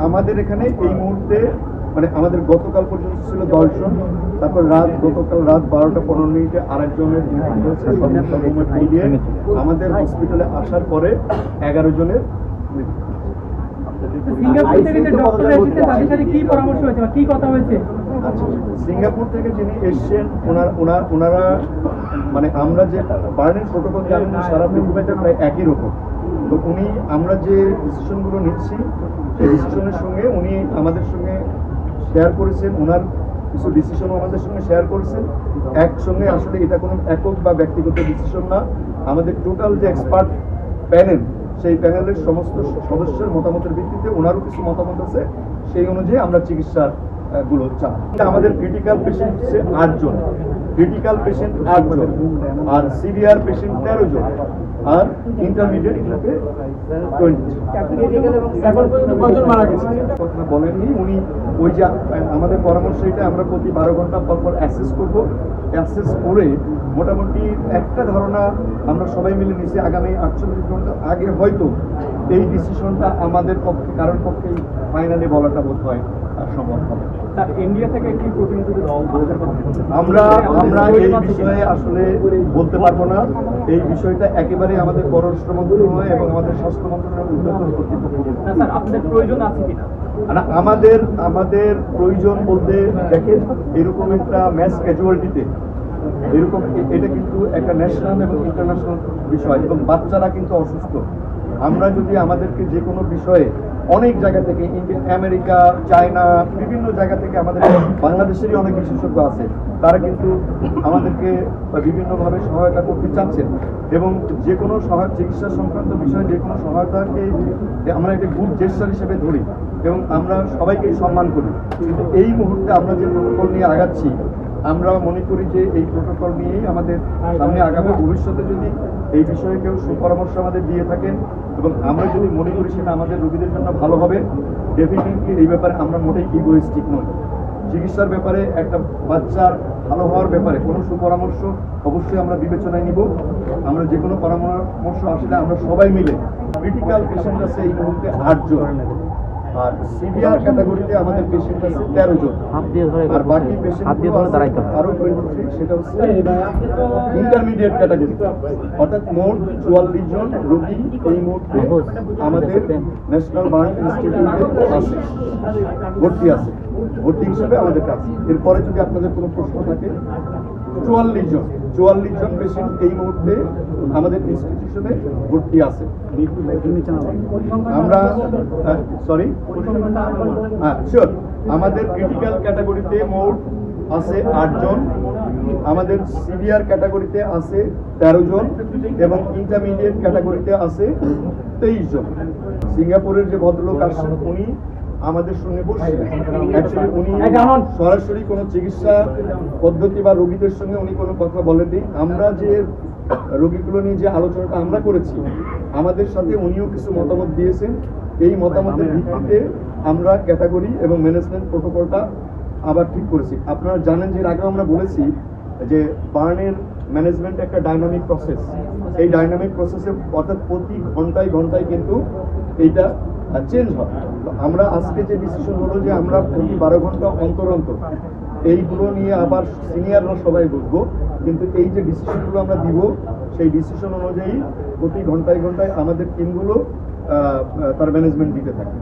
আমাদের এখানে এই মুহূর্তে মানে আমাদের গতকাল পর্যন্ত ছিল 10 জন, তারপর গতকাল রাত 12:15 আরেকজনের দিয়ে আমাদের হসপিটালে আসার পরে 11 জনের সিঙ্গাপুর থেকে যিনি এসছেন ওনারা মানে আমরা যে বার্নের প্রোটোকল জানেন সারা পৃথিবীতে প্রায় একই রকম। তো আমরা যে ডিসিশনগুলো নিচ্ছি সেই ডিসিশনের সঙ্গে উনি আমাদের সঙ্গে শেয়ার করেছেন, ওনার কিছু ডিসিশনও আমাদের সঙ্গে শেয়ার করেছেন। একসঙ্গে আসলে এটা কোনো একক বা ব্যক্তিগত ডিসিশন না, আমাদের টোটাল যে এক্সপার্ট প্যানেল সেই প্যানেলের সমস্ত সদস্যের মতামতের ভিত্তিতে ওনারও কিছু মতামত আছে, সেই অনুযায়ী আমরা চিকিৎসার গুলো চাই। আমাদের ক্রিটিক্যাল পেশেন্ট হচ্ছে 8 জন, ক্রিটিক্যাল পেশেন্ট 8 জন, আর সিভিয়ার পেশেন্ট 13 জন, আর ইন্টারমিডিয়েট গ্রুপে 20। কথা বলেননি উনি, ওই যে আমাদের পরামর্শ এটা আমরা প্রতি 12 ঘন্টা পর পর অ্যাসেস করবো। অ্যাসেস করে মোটামুটি একটা ধারণা আমরা সবাই মিলে নিচ্ছি, আগামী 48 ঘন্টা আগে হয়তো এই ডিসিশনটা আমাদের পক্ষে কারোর পক্ষে ফাইনালি বলাটা বোধ হয় সম্ভব হবে। ইন্ডিয়া থেকে একটি প্রতিনিধি দল আমরা এই বিষয়ে আসলে বলতে পারবো না। এই বিষয়টা একেবারে আমাদের পররাষ্ট্র মন্ত্রণালয় এবং আমাদের স্বাস্থ্য মন্ত্রণালয়ের উদ্যোতন কর্তৃপক্ষ। আপনাদের প্রয়োজন আছে কিনা? আমাদের প্রয়োজন বলতে দেখেন, এরকম একটা ম্যাস ক্যাজুয়ালিটিতে এরকম এটা কিন্তু একটা ন্যাশনাল এবং ইন্টারন্যাশনাল বিষয়, এবং বাচ্চারা কিন্তু অসুস্থ। আমরা যদি আমাদেরকে যে কোনো বিষয়ে অনেক জায়গা থেকে আমেরিকা, চায়না, বিভিন্ন জায়গা থেকে আমাদের বাংলাদেশেরই অনেক বিশেষজ্ঞ আছে, তারা কিন্তু আমাদেরকে বিভিন্নভাবে সহায়তা করতে চাচ্ছেন, এবং যে কোনো চিকিৎসা সংক্রান্ত বিষয়ে যে কোনো সহায়তাকে আমরা একটা গুড জেস্টার হিসেবে ধরি এবং আমরা সবাইকেই সম্মান করি। কিন্তু এই মুহূর্তে আমরা যে প্রোটোকল নিয়ে আগাচ্ছি, আমরা মনে করি যে এই প্রোটোকল নিয়েই আমাদের সামনে আগামী ভবিষ্যতে যদি এই বিষয়ে কেউ সুপরামর্শ আমাদের দিয়ে থাকেন এবং আমরা যদি মনে করি সেটা আমাদের রোগীদের জন্য ভালো হবে, ডেফিনেটলি এই ব্যাপারে আমরা মোটেই ইগোইস্টিক নই। চিকিৎসার ব্যাপারে একটা বাচ্চার ভালো হওয়ার ব্যাপারে কোনো সুপরামর্শ অবশ্যই আমরা বিবেচনায় নিব। আমরা যে কোনো পরামর্শ আসলে আমরা সবাই মিলে, ক্রিটিক্যাল পেশেন্ট আছে এই মুহূর্তে 8 জন, আর সিভিয়ার ক্যাটাগরিতে আমাদের পেশেন্ট আছে 13 জন, আর বাকি পেশেন্ট আরো 23, সেটা হচ্ছে ইন্টারমিডিয়েট ক্যাটাগরি। অর্থাৎ মোট 44 জন রোগী এই মুহূর্তে আমাদের ন্যাশনাল বার্ন ইনস্টিটিউটে আছে, ভর্তি হিসেবে আমাদের কাছে। এরপরে যদি আপনাদের কোনো প্রশ্ন থাকে, 44 জন পেশেন্ট এই মুহূর্তে আমাদের ইনস্টিটিউশনে ভর্তি আছে। আমরা শিওর, আমাদের ক্রিটিক্যাল ক্যাটাগরিতে মোট আছে 8 জন, আমাদের সিভিয়ার ক্যাটাগরিতে আছে 13 জন, এবং ইন্টারমিডিয়েট ক্যাটাগরিতে আছে 23 জন। সিঙ্গাপুরের যে ভদ্রলোক আসছেন উনি আমাদের সঙ্গে বসছিলেন। অ্যাকচুয়ালি উনি সরাসরি কোনো চিকিৎসা পদ্ধতি বা রোগীদের সঙ্গে উনি কোনো কথা বলেননি। আমরা যে রোগীগুলো নিয়ে যে আলোচনাটা আমরা করেছি, আমাদের সাথে উনিও কিছু মতামত দিয়েছেন। এই মতামতের ভিত্তিতে আমরা ক্যাটাগরি এবং ম্যানেজমেন্ট প্রোটোকলটা আবার ঠিক করেছি। আপনারা জানেন যে আগেও আমরা বলেছি যে বার্নের ম্যানেজমেন্ট একটা ডাইনামিক প্রসেস। এই ডাইনামিক প্রসেসে অর্থাৎ প্রতি ঘন্টায় কিন্তু এইটা চেঞ্জ হয়। তো আমরা আজকে যে ডিসিশন হলো যে আমরা প্রতি 12 ঘন্টা অন্তর এইগুলো নিয়ে আবার সিনিয়ররা সবাই বুঝবো, কিন্তু এই যে ডিসিশনগুলো আমরা দিব সেই ডিসিশন অনুযায়ী প্রতি ঘন্টায় আমাদের টিমগুলো তার ম্যানেজমেন্ট দিতে থাকে।